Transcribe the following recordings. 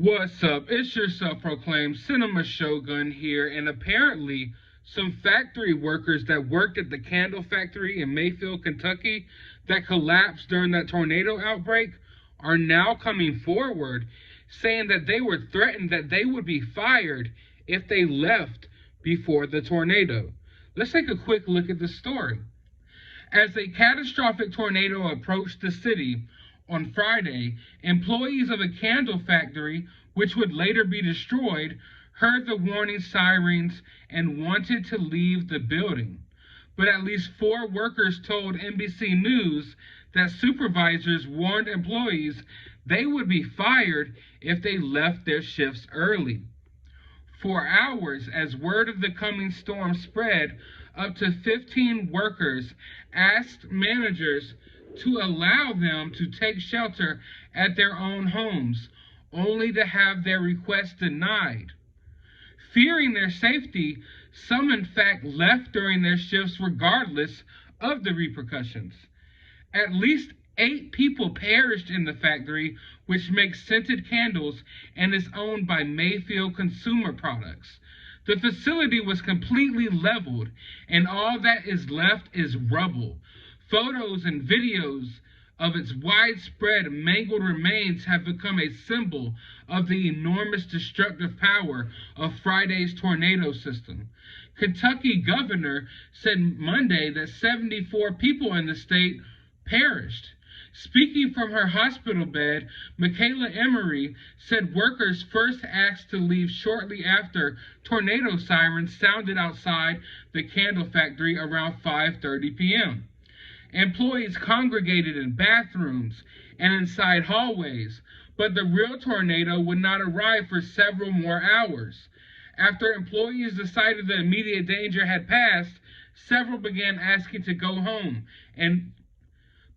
What's up? It's your self-proclaimed cinema shogun here, and apparently some factory workers that worked at the candle factory in Mayfield, Kentucky that collapsed during that tornado outbreak are now coming forward saying that they were threatened that they would be fired if they left before the tornado. Let's take a quick look at the story. As a catastrophic tornado approached the city on Friday, employees of a candle factory, which would later be destroyed, heard the warning sirens and wanted to leave the building. But at least 4 workers told NBC News that supervisors warned employees they would be fired if they left their shifts early. For hours, as word of the coming storm spread, up to 15 workers asked managers to allow them to take shelter at their own homes, only to have their requests denied. Fearing their safety, some in fact left during their shifts regardless of the repercussions. At least 8 people perished in the factory, which makes scented candles and is owned by Mayfield Consumer Products. The facility was completely leveled, and all that is left is rubble. Photos and videos of its widespread mangled remains have become a symbol of the enormous destructive power of Friday's tornado system. Kentucky governor said Monday that 74 people in the state perished. Speaking from her hospital bed, Michaela Emery said workers first asked to leave shortly after tornado sirens sounded outside the candle factory around 5:30 p.m. Employees congregated in bathrooms and inside hallways, but the real tornado would not arrive for several more hours. After employees decided the immediate danger had passed, several began asking to go home, and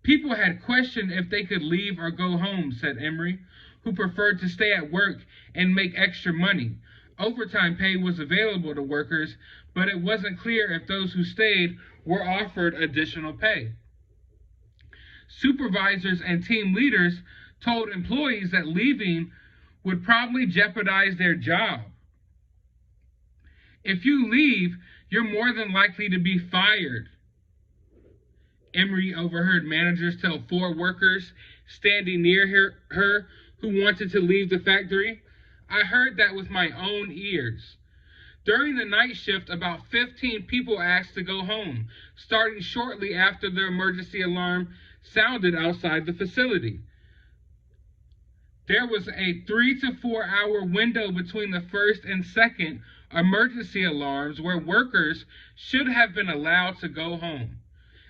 people had questioned if they could leave or go home, said Emery, who preferred to stay at work and make extra money. Overtime pay was available to workers, but it wasn't clear if those who stayed were offered additional pay. Supervisors and team leaders told employees that leaving would probably jeopardize their job. If you leave, you're more than likely to be fired. Emery overheard managers tell 4 workers standing near her who wanted to leave the factory. I heard that with my own ears. During the night shift, about 15 people asked to go home, starting shortly after the emergency alarm sounded outside the facility. There was a 3 to 4 hour window between the first and second emergency alarms where workers should have been allowed to go home.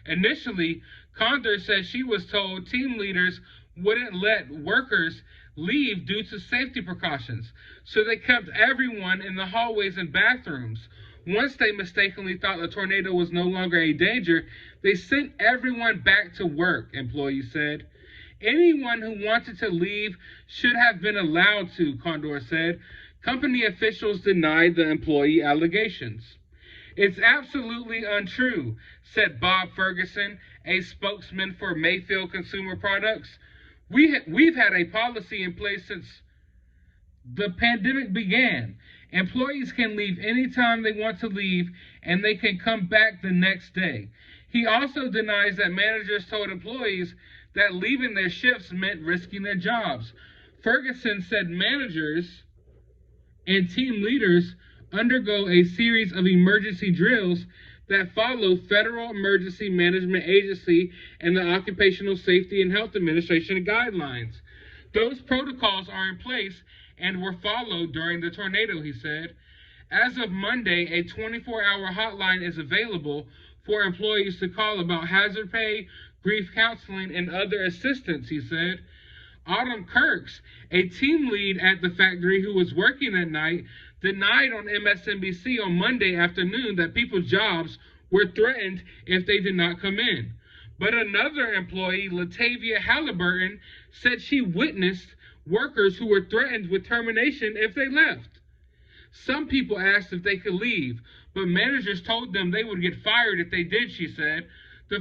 Initially, Condor said she was told team leaders wouldn't let workers leave due to safety precautions, so they kept everyone in the hallways and bathrooms. Once they mistakenly thought the tornado was no longer a danger, they sent everyone back to work, employees said. Anyone who wanted to leave should have been allowed to, Condor said. Company officials denied the employee allegations. It's absolutely untrue, said Bob Ferguson, a spokesman for Mayfield Consumer Products. We've had a policy in place since the pandemic began. Employees can leave anytime they want to leave, and they can come back the next day. He also denies that managers told employees that leaving their shifts meant risking their jobs. Ferguson said managers and team leaders undergo a series of emergency drills that follow Federal Emergency Management Agency and the Occupational Safety and Health Administration guidelines. Those protocols are in place and were followed during the tornado, he said. As of Monday, a 24-hour hotline is available for employees to call about hazard pay, grief counseling, and other assistance, he said. Autumn Kirks, a team lead at the factory who was working at night, denied on MSNBC on Monday afternoon that people's jobs were threatened if they did not come in. But another employee, Latavia Halliburton, said she witnessed workers who were threatened with termination if they left. Some people asked if they could leave, but managers told them they would get fired if they did, she said. The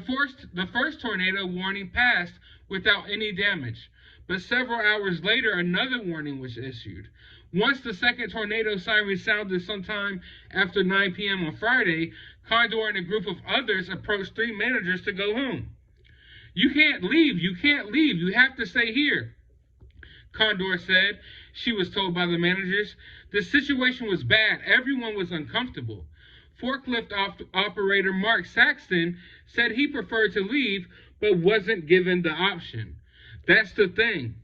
first tornado warning passed without any damage, But several hours later, another warning was issued. Once the second tornado siren sounded sometime after 9 p.m. on Friday, Condor and a group of others approached 3 managers to go home. "You can't leave, you can't leave, you have to stay here," Condor said. She was told by the managers. The situation was bad. Everyone was uncomfortable. Forklift operator Mark Saxton said he preferred to leave, but wasn't given the option. "That's the thing.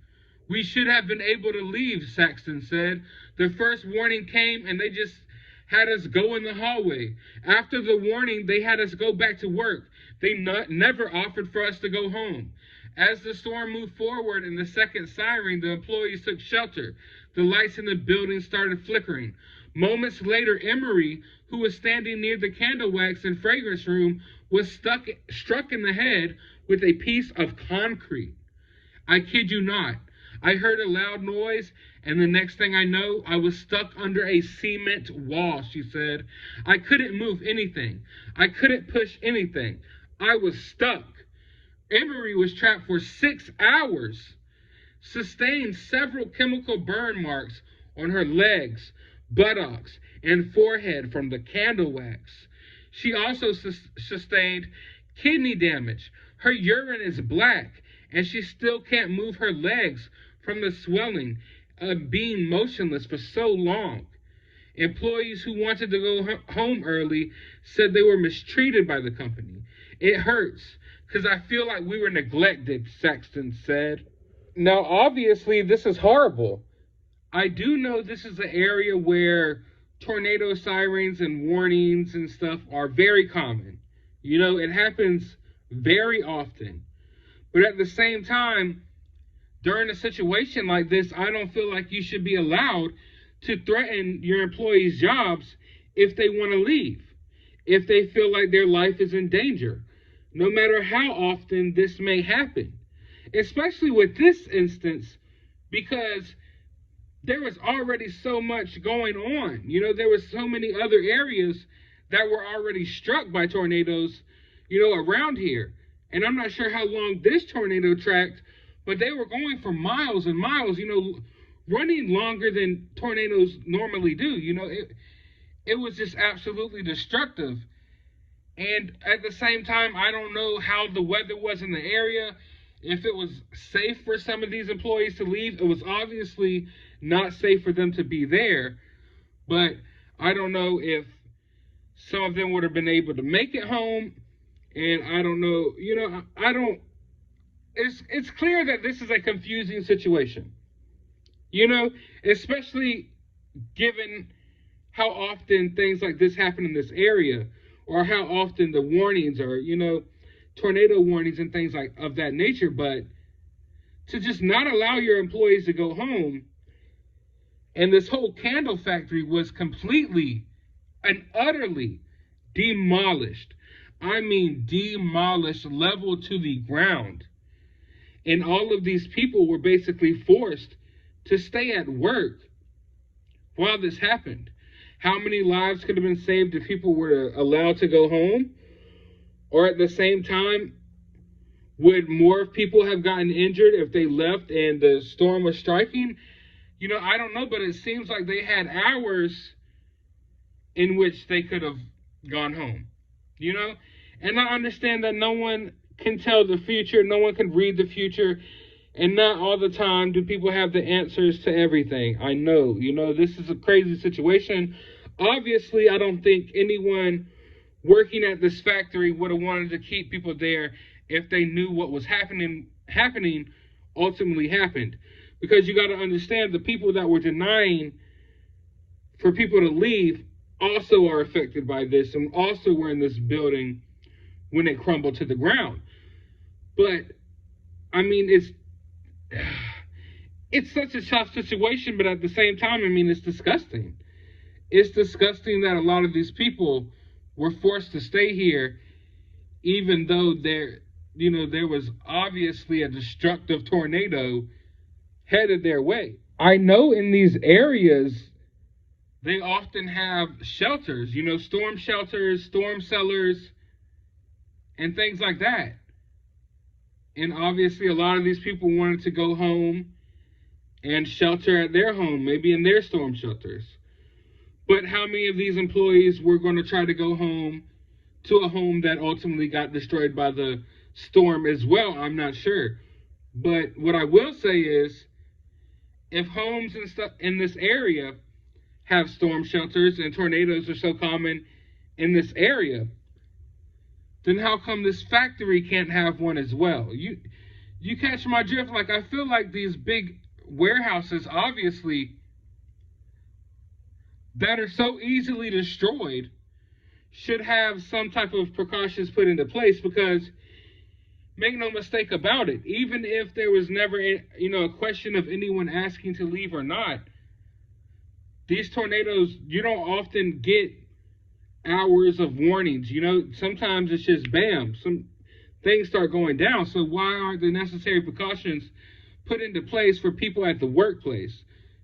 We should have been able to leave," Saxton said. "The first warning came and they just had us go in the hallway. After the warning, they had us go back to work. They never offered for us to go home." As the storm moved forward and the second siren, the employees took shelter. The lights in the building started flickering. Moments later, Emery, who was standing near the candle wax and fragrance room, was struck in the head with a piece of concrete. "I kid you not. I heard a loud noise, and the next thing I know, I was stuck under a cement wall," she said. "I couldn't move anything. I couldn't push anything. I was stuck." Emery was trapped for 6 hours, sustained several chemical burn marks on her legs, buttocks, and forehead from the candle wax. She also sustained kidney damage. Her urine is black, and she still can't move her legs from the swelling of being motionless for so long. Employees who wanted to go home early said they were mistreated by the company. "It hurts, because I feel like we were neglected," Saxton said. Now, obviously, this is horrible. I do know this is an area where tornado sirens and warnings and stuff are very common. You know, it happens very often. But at the same time, during a situation like this, I don't feel like you should be allowed to threaten your employees' jobs if they want to leave, if they feel like their life is in danger, no matter how often this may happen. Especially with this instance, because there was already so much going on. You know, there were so many other areas that were already struck by tornadoes, you know, around here. And I'm not sure how long this tornado tracked, but they were going for miles and miles, you know, running longer than tornadoes normally do. You know, it was just absolutely destructive. And at the same time, I don't know how the weather was in the area, if it was safe for some of these employees to leave. It was obviously not safe for them to be there, but I don't know if some of them would have been able to make it home. And I don't know, you know, it's clear that this is a confusing situation, you know, especially given how often things like this happen in this area, or how often the warnings are, you know, tornado warnings and things like of that nature. But to just not allow your employees to go home, and this whole candle factory was completely and utterly demolished. I mean, demolished, leveled to the ground. And all of these people were basically forced to stay at work while this happened. How many lives could have been saved if people were allowed to go home? Or at the same time, would more people have gotten injured if they left and the storm was striking? You know, I don't know, but it seems like they had hours in which they could have gone home, you know? And I understand that no one can tell the future, no one can read the future, and not all the time do people have the answers to everything. I know, you know, this is a crazy situation. Obviously, I don't think anyone working at this factory would have wanted to keep people there if they knew what was happening ultimately happened. Because you got to understand, the people that were denying for people to leave also are affected by this, and also were in this building when it crumbled to the ground. But I mean, it's such a tough situation, but at the same time, I mean, it's disgusting. It's disgusting that a lot of these people were forced to stay here, even though there was obviously a destructive tornado headed their way. I know in these areas, they often have shelters, you know, storm shelters, storm cellars, and things like that. And obviously a lot of these people wanted to go home and shelter at their home, maybe in their storm shelters. But how many of these employees were going to try to go home to a home that ultimately got destroyed by the storm as well? I'm not sure. But what I will say is, if homes and stuff in this area have storm shelters and tornadoes are so common in this area, then how come this factory can't have one as well? You catch my drift? Like, I feel like these big warehouses, obviously, that are so easily destroyed, should have some type of precautions put into place, because make no mistake about it, even if there was never a question of anyone asking to leave or not, these tornadoes, you don't often get hours of warnings. Sometimes it's just bam, some things start going down. So why aren't the necessary precautions put into place for people at the workplace,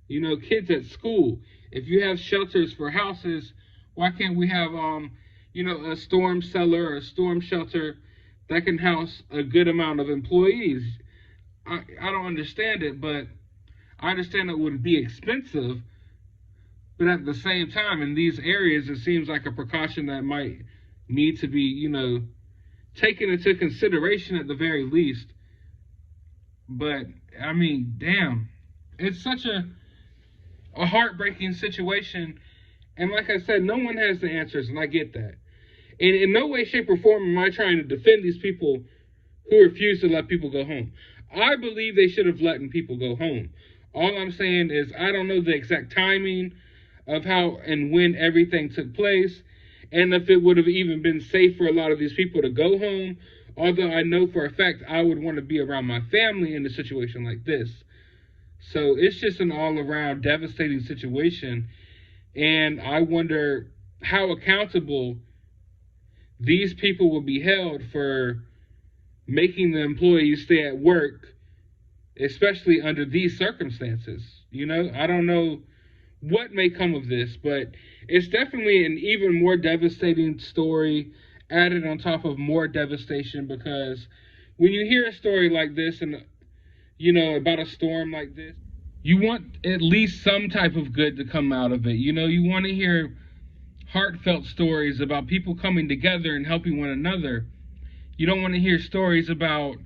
kids at school? If you have shelters for houses, why can't we have a storm cellar or a storm shelter that can house a good amount of employees? I don't understand it, but I understand it would be expensive. But at the same time, in these areas, it seems like a precaution that might need to be, taken into consideration at the very least. But, I mean, damn. It's such a heartbreaking situation. And like I said, no one has the answers, and I get that. And in no way, shape, or form am I trying to defend these people who refuse to let people go home. I believe they should have let people go home. All I'm saying is I don't know the exact timing of how and when everything took place, and if it would have even been safe for a lot of these people to go home. Although I know for a fact I would want to be around my family in a situation like this. So it's just an all-around devastating situation. And I wonder how accountable these people will be held for making the employees stay at work, especially under these circumstances. I don't know what may come of this, but it's definitely an even more devastating story added on top of more devastation, because when you hear a story like this and about a storm like this, you want at least some type of good to come out of it. You want to hear heartfelt stories about people coming together and helping one another. You don't want to hear stories about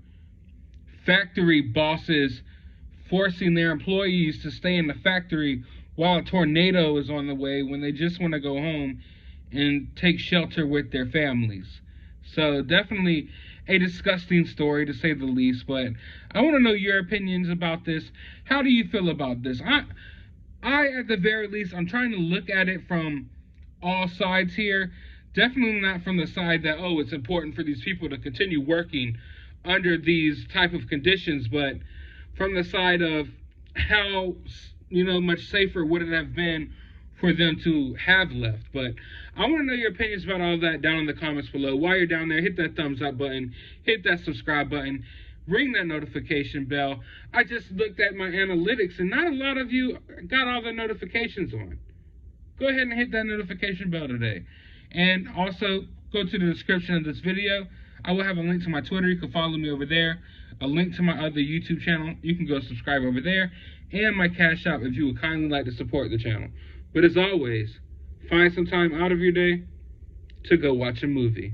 factory bosses forcing their employees to stay in the factory while a tornado is on the way, when they just want to go home and take shelter with their families. So definitely a disgusting story, to say the least. But I want to know your opinions about this. How do you feel about this? I at the very least, I'm trying to look at it from all sides here. Definitely not from the side that, it's important for these people to continue working under these type of conditions, but from the side of how much safer would it have been for them to have left. But I want to know your opinions about all that down in the comments below. While you're down there, hit that thumbs up button, hit that subscribe button, ring that notification bell. I just looked at my analytics, and not a lot of you got all the notifications on. Go ahead and hit that notification bell today. And also, go to the description of this video. I will have a link to my Twitter. You can follow me over there. A link to my other YouTube channel. You can go subscribe over there. And my CashApp if you would kindly like to support the channel. But as always, find some time out of your day to go watch a movie.